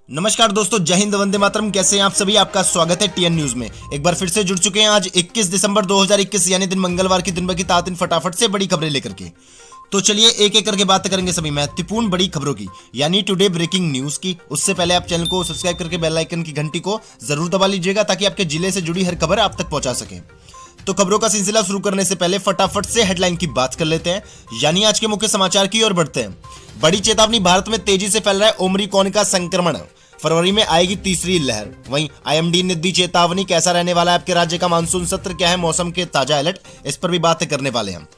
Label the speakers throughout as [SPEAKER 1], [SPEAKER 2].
[SPEAKER 1] नमस्कार दोस्तों, जय हिंद, वंदे मातरम। कैसे हैं आप सभी? आपका स्वागत है टीएन न्यूज में। एक बार फिर से जुड़ चुके हैं आज 21 दिसंबर 2021 यानी दिन मंगलवार की दिन भर की तातिन फटाफट से बड़ी खबरें लेकर के। तो चलिए एक एक करके बात करेंगे सभी महत्वपूर्ण बड़ी खबरों की, यानी टुडे ब्रेकिंग न्यूज की। उससे पहले आप चैनल को सब्सक्राइब करके बेल आइकन की घंटी को जरूर दबा लीजिएगा ताकि आपके जिले से जुड़ी हर खबर आप तक पहुंचा सके। तो खबरों का सिलसिला शुरू करने से पहले फटाफट से हेडलाइन की बात कर लेते हैं, यानी आज के मुख्य समाचार की ओर बढ़ते हैं। बड़ी चेतावनी, भारत में तेजी से फैल रहा है ओमिक्रॉन का संक्रमण, फरवरी में आएगी तीसरी लहर। वहीं आईएमडी ने दी चेतावनी, कैसा रहने वाला है आपके राज्य का मानसून सत्र, क्या है मौसम के ताजा अलर्ट, इस पर भी बात करने वाले हैं।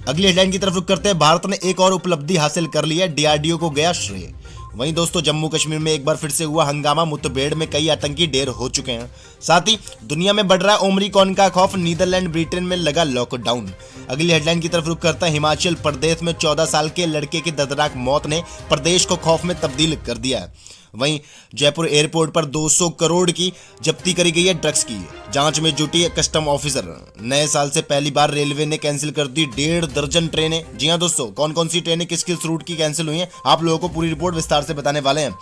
[SPEAKER 1] अगली हेडलाइन की तरफ रुख करते हैं। भारत ने एक और उपलब्धि हासिल कर ली है, डीआरडीओ को गया श्रेय। वहीं दोस्तों, जम्मू कश्मीर में एक बार फिर से हुआ हंगामा, मुठभेड़ में कई आतंकी ढेर हो चुके हैं। साथ ही दुनिया में बढ़ रहा है ओमिक्रॉन का खौफ, नीदरलैंड ब्रिटेन में लगा लॉकडाउन। अगली हेडलाइन की तरफ रुख करता है। हिमाचल प्रदेश में 14 साल के लड़के की दर्दनाक मौत ने प्रदेश को खौफ में तब्दील कर दिया है। वहीं जयपुर एयरपोर्ट पर 200 करोड़ की जब्ती करी गई है ड्रग्स की, जांच में जुटी है कस्टम ऑफिसर। नए साल से पहली बार रेलवे ने कैंसिल कर दी 1.5 दर्जन ट्रेनें। जी हां दोस्तों, कौन कौन सी ट्रेनें किस किस रूट की कैंसिल हुई हैं, आप लोगों को पूरी रिपोर्ट विस्तार से बताने वाले हैं।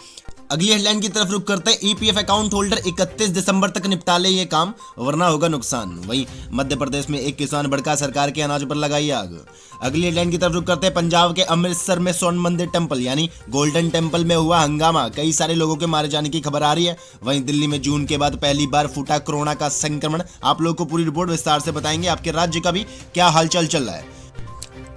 [SPEAKER 1] अगली हेडलाइन की तरफ रुख करते हैं। ईपीएफ अकाउंट होल्डर 31 दिसंबर तक निपटा ले ये काम, वरना होगा नुकसान। वहीं मध्य प्रदेश में एक किसान भड़का, सरकार के अनाज पर लगाई आग। अगली हेडलाइन की तरफ रुख करते हैं। पंजाब के अमृतसर में स्वर्ण मंदिर टेंपल यानी गोल्डन टेंपल में हुआ हंगामा, कई सारे लोगों के मारे जाने की खबर आ रही है। वहीं दिल्ली में जून के बाद पहली बार फूटा कोरोना का संक्रमण, आप लोगों को पूरी रिपोर्ट विस्तार से बताएंगे। आपके राज्य का भी क्या हालचाल चल रहा है,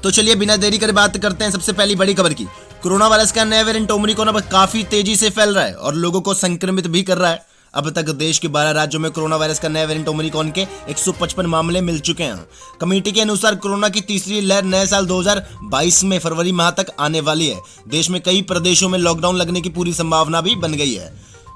[SPEAKER 1] तो चलिए बिना देरी करे बात करते हैं सबसे पहली बड़ी खबर की। कोरोना वायरस का नया वेरिएंट ओमिक्रॉन अब काफी तेजी से फैल रहा है और लोगों को संक्रमित भी कर रहा है। अब तक देश के 12 राज्यों में कोरोना वायरस का नया वेरिएंट ओमिक्रॉन के 155 मामले मिल चुके हैं। कमेटी के अनुसार कोरोना की तीसरी लहर नए साल 2022 में फरवरी माह तक आने वाली है। देश में कई प्रदेशों में लॉकडाउन लगने की पूरी संभावना भी बन गई है।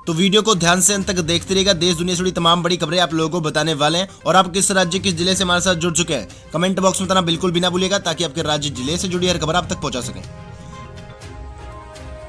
[SPEAKER 1] तो वीडियो को ध्यान से अंत तक देखते रहिएगा। देश दुनिया से जुड़ी तमाम बड़ी खबरें आप लोगों को बताने वाले हैं। और आप किस राज्य किस जिले से हमारे साथ जुड़ चुके हैं, कमेंट बॉक्स में बताना बिल्कुल भी ना भूलिएगा ताकि आपके राज्य जिले से जुड़ी हर खबर आप तक पहुंचा सकें।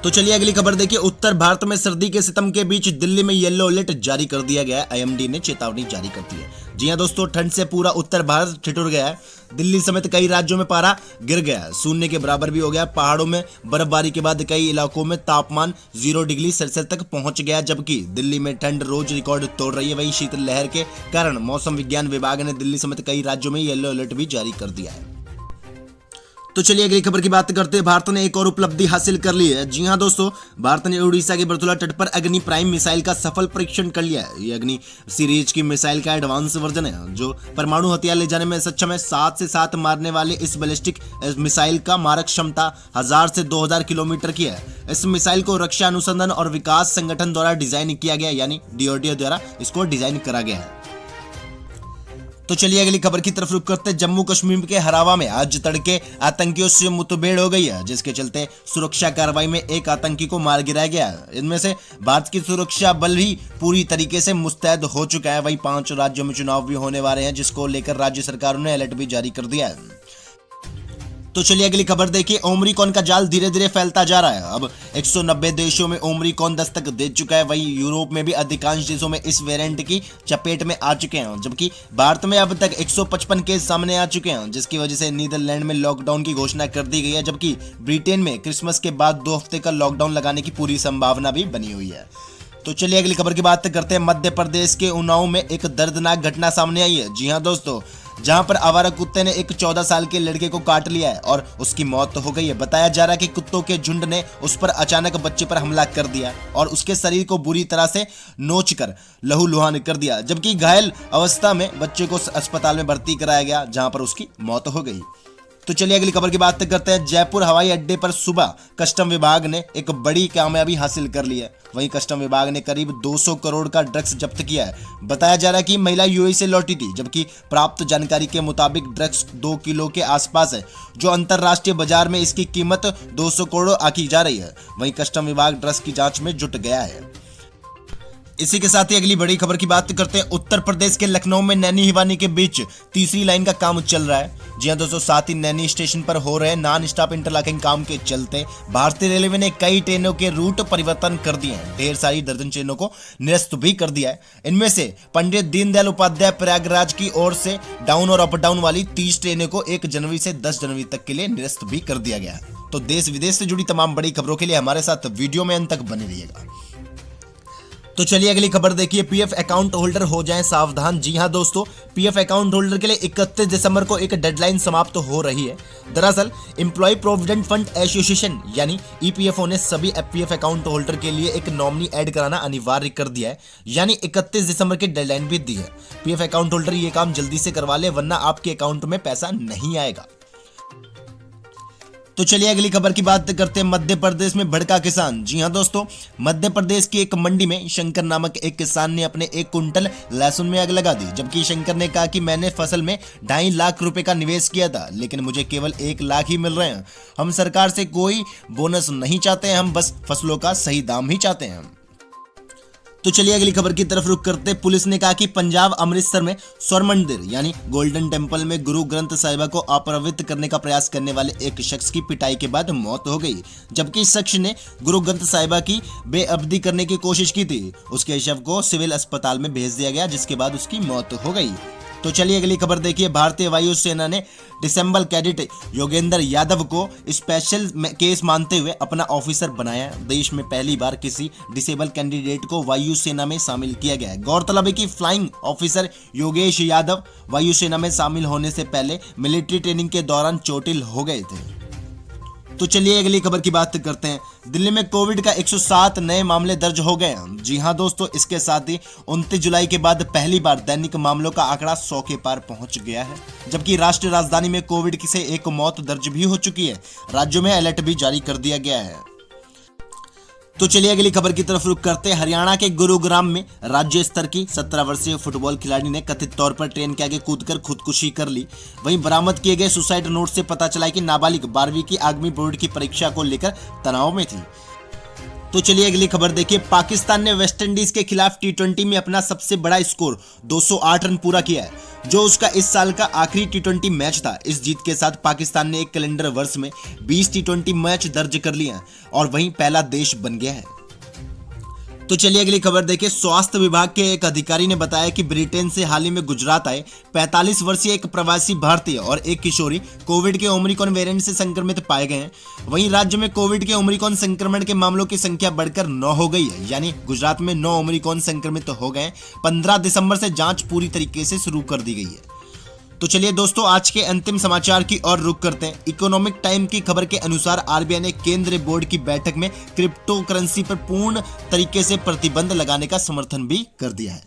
[SPEAKER 1] तो चलिए अगली खबर देखिए। उत्तर भारत में सर्दी के सितम के बीच दिल्ली में येलो अलर्ट जारी कर दिया गया है। आईएमडी ने चेतावनी जारी कर दी है। जी हां दोस्तों, ठंड से पूरा उत्तर भारत ठिठुर गया है। दिल्ली समेत कई राज्यों में पारा गिर गया है, शून्य के बराबर भी हो गया। पहाड़ों में बर्फबारी के बाद कई इलाकों में तापमान 0 डिग्री सेल्सियस तक पहुंच गया, जबकि दिल्ली में ठंड रोज रिकॉर्ड तोड़ रही है। वहीं शीतल लहर के कारण मौसम विज्ञान विभाग ने दिल्ली समेत कई राज्यों में येलो अलर्ट भी जारी कर दिया है। तो चलिए अगली खबर की बात करते हैं। भारत ने एक और उपलब्धि हासिल कर ली है। जी हां दोस्तों, भारत ने उड़ीसा के बरतुला तट पर अग्नि प्राइम मिसाइल का सफल परीक्षण कर लिया है। ये अग्नि सीरीज की मिसाइल का एडवांस वर्जन है जो परमाणु हथियार ले जाने में सक्षम है। 7 से 7 मारने वाले इस बैलिस्टिक मिसाइल का मारक क्षमता 1000 से 2000 किलोमीटर की है। इस मिसाइल को रक्षा अनुसंधान और विकास संगठन द्वारा डिजाइन किया गया, यानी डीआरडीओ द्वारा इसको डिजाइन करा गया है। तो चलिए अगली खबर की तरफ रुख करते हैं। जम्मू कश्मीर के हरावा में आज तड़के आतंकियों से मुठभेड़ हो गई है, जिसके चलते सुरक्षा कार्रवाई में एक आतंकी को मार गिराया गया है। इनमें से भारत की सुरक्षा बल भी पूरी तरीके से मुस्तैद हो चुका है। वहीं 5 राज्यों में चुनाव भी होने वाले हैं, जिसको लेकर राज्य सरकारों ने अलर्ट भी जारी कर दिया है। तो चलिए अगली खबर देखिए। ओमिक्रॉन का जाल धीरे धीरे फैलता जा रहा है। अब 190 देशों में ओमिक्रॉन दस्तक दे चुका है। वहीं यूरोप में भी अधिकांश देशों में इस वेरिएंट की चपेट में आ चुके हैं, जबकि भारत में अब तक 155 केस सामने आ चुके हैं, जिसकी वजह से नीदरलैंड में लॉकडाउन की घोषणा कर दी गई है, जबकि ब्रिटेन में क्रिसमस के बाद 2 हफ्ते का लॉकडाउन लगाने की पूरी संभावना भी बनी हुई है। तो चलिए अगली खबर की बात करते हैं। मध्य प्रदेश के उन्नाव में एक दर्दनाक घटना सामने आई है। जी हां दोस्तों, जहां पर आवारा कुत्ते ने एक 14 साल के लड़के को काट लिया है और उसकी मौत हो गई है। बताया जा रहा है कि कुत्तों के झुंड ने उस पर अचानक बच्चे पर हमला कर दिया और उसके शरीर को बुरी तरह से नोचकर लहूलुहान कर दिया, जबकि घायल अवस्था में बच्चे को अस्पताल में भर्ती कराया गया, जहां पर उसकी मौत हो गई। तो चलिए अगली खबर की बात करते हैं। जयपुर हवाई अड्डे पर सुबह कस्टम विभाग ने एक बड़ी कामयाबी हासिल कर ली है। वहीं कस्टम विभाग ने करीब 200 करोड़ का ड्रग्स जब्त किया है। बताया जा रहा है कि महिला यूएई से लौटी थी, जबकि प्राप्त जानकारी के मुताबिक ड्रग्स 2 किलो के आसपास है, जो अंतरराष्ट्रीय बाजार में इसकी कीमत 200 करोड़ आंकी जा रही है। वहीं कस्टम विभाग ड्रग्स की जांच में जुट गया है। इसी के साथ ही अगली बड़ी खबर की बात करते हैं। उत्तर प्रदेश के लखनऊ में नैनी हिवानी के बीच तीसरी लाइन का काम चल रहा है। जी हां दोस्तों, साथ ही नैनी स्टेशन पर हो रहे नॉन स्टॉप इंटरलॉकिंग काम के चलते भारतीय रेलवे ने कई ट्रेनों के रूट परिवर्तन कर दिए हैं। ढेर सारी दर्जन ट्रेनों को निरस्त भी कर दिया है। इनमें से पंडित दीनदयाल उपाध्याय प्रयागराज की ओर से डाउन और अप डाउन वाली 30 ट्रेनों को 1 जनवरी से 10 जनवरी तक के लिए निरस्त भी कर दिया गया है। तो देश विदेश से जुड़ी तमाम बड़ी खबरों के लिए हमारे साथ वीडियो में अंत तक बने रहिएगा। तो चलिए अगली खबर देखिए, पीएफ अकाउंट होल्डर हो जाएं सावधान। जी हां दोस्तों, पीएफ अकाउंट होल्डर के लिए 31 दिसंबर को एक डेडलाइन समाप्त हो रही है। दरअसल एम्प्लॉय प्रोविडेंट फंड एसोसिएशन यानी ईपीएफओ ने सभी पीएफ अकाउंट होल्डर के लिए एक नॉमिनी ऐड कराना अनिवार्य कर दिया है, यानी 31 दिसंबर की डेडलाइन भी दी है। पीएफ अकाउंट होल्डर ये काम जल्दी से करवा ले, वरना आपके अकाउंट में पैसा नहीं आएगा। तो चलिए अगली खबर की बात करते हैं, मध्य प्रदेश में भड़का किसान। जी हां दोस्तों, मध्य प्रदेश की एक मंडी में शंकर नामक एक किसान ने अपने 1 कुंटल लहसुन में आग लगा दी। जबकि शंकर ने कहा कि मैंने फसल में 2.5 लाख रुपए का निवेश किया था, लेकिन मुझे केवल 1 लाख ही मिल रहे हैं। हम सरकार से कोई बोनस नहीं चाहते हैं, हम बस फसलों का सही दाम ही चाहते हैं। तो चलिए अगली खबर की तरफ रुख करते। पुलिस ने कहा कि पंजाब अमृतसर में स्वर्ण मंदिर यानी गोल्डन टेम्पल में गुरु ग्रंथ साहिबा को अपवित्र करने का प्रयास करने वाले एक शख्स की पिटाई के बाद मौत हो गई। जबकि इस शख्स ने गुरु ग्रंथ साहिबा की बेअब्दी करने की कोशिश की थी। उसके शव को सिविल अस्पताल में भेज दिया गया, जिसके बाद उसकी मौत हो गई। तो चलिए अगली खबर देखिए, भारतीय वायुसेना ने डिसेंबल कैडेट योगेंद्र यादव को स्पेशल केस मानते हुए अपना ऑफिसर बनाया। देश में पहली बार किसी डिसेबल कैंडिडेट को वायुसेना में शामिल किया गया है। गौरतलब है कि फ्लाइंग ऑफिसर योगेश यादव वायुसेना में शामिल होने से पहले मिलिट्री ट्रेनिंग के दौरान चोटिल हो गए थे। तो चलिए अगली खबर की बात करते हैं। दिल्ली में कोविड का 107 नए मामले दर्ज हो गए हैं। जी हां दोस्तों, इसके साथ ही 29 जुलाई के बाद पहली बार दैनिक मामलों का आंकड़ा 100 के पार पहुंच गया है। जबकि राष्ट्रीय राजधानी में कोविड से 1 मौत दर्ज भी हो चुकी है। राज्यों में अलर्ट भी जारी कर दिया गया है। तो चलिए अगली खबर की तरफ रुख करते हैं। हरियाणा के गुरुग्राम में राज्य स्तर की 17 वर्षीय फुटबॉल खिलाड़ी ने कथित तौर पर ट्रेन के आगे कूदकर खुदकुशी कर ली। वहीं बरामद किए गए सुसाइड नोट से पता चला कि नाबालिग 12वीं की आगामी बोर्ड की परीक्षा को लेकर तनाव में थी। तो चलिए अगली खबर देखिए, पाकिस्तान ने वेस्टइंडीज के खिलाफ टी20 में अपना सबसे बड़ा स्कोर 208 रन पूरा किया है, जो उसका इस साल का आखिरी टी20 मैच था। इस जीत के साथ पाकिस्तान ने एक कैलेंडर वर्ष में 20 टी20 मैच दर्ज कर लिए हैं और वहीं पहला देश बन गया है। तो चलिए अगली खबर देखिए, स्वास्थ्य विभाग के एक अधिकारी ने बताया कि ब्रिटेन से हाल ही में गुजरात आए 45 वर्षीय एक प्रवासी भारतीय और एक किशोरी कोविड के ओमिक्रॉन वेरिएंट से संक्रमित पाए गए हैं। वहीं राज्य में कोविड के ओमिक्रॉन संक्रमण के मामलों की संख्या बढ़कर 9 हो गई है, यानी गुजरात में 9 ओमिक्रॉन संक्रमित हो गए। 15 दिसंबर से जांच पूरी तरीके से शुरू कर दी गई है। तो चलिए दोस्तों, आज के अंतिम समाचार की ओर रुख करते हैं। इकोनॉमिक टाइम की खबर के अनुसार आरबीआई ने केंद्रीय बोर्ड की बैठक में क्रिप्टो करेंसी पर पूर्ण तरीके से प्रतिबंध लगाने का समर्थन भी कर दिया है।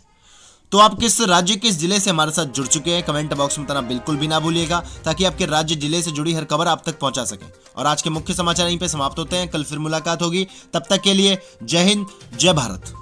[SPEAKER 1] तो आप किस राज्य किस जिले से हमारे साथ जुड़ चुके हैं, कमेंट बॉक्स में बताना बिल्कुल भी ना भूलिएगा, ताकि आपके राज्य जिले से जुड़ी हर खबर आप तक पहुंचा सके। और आज के मुख्य समाचार यहीं पे समाप्त होते हैं। कल फिर मुलाकात होगी, तब तक के लिए जय हिंद, जय भारत।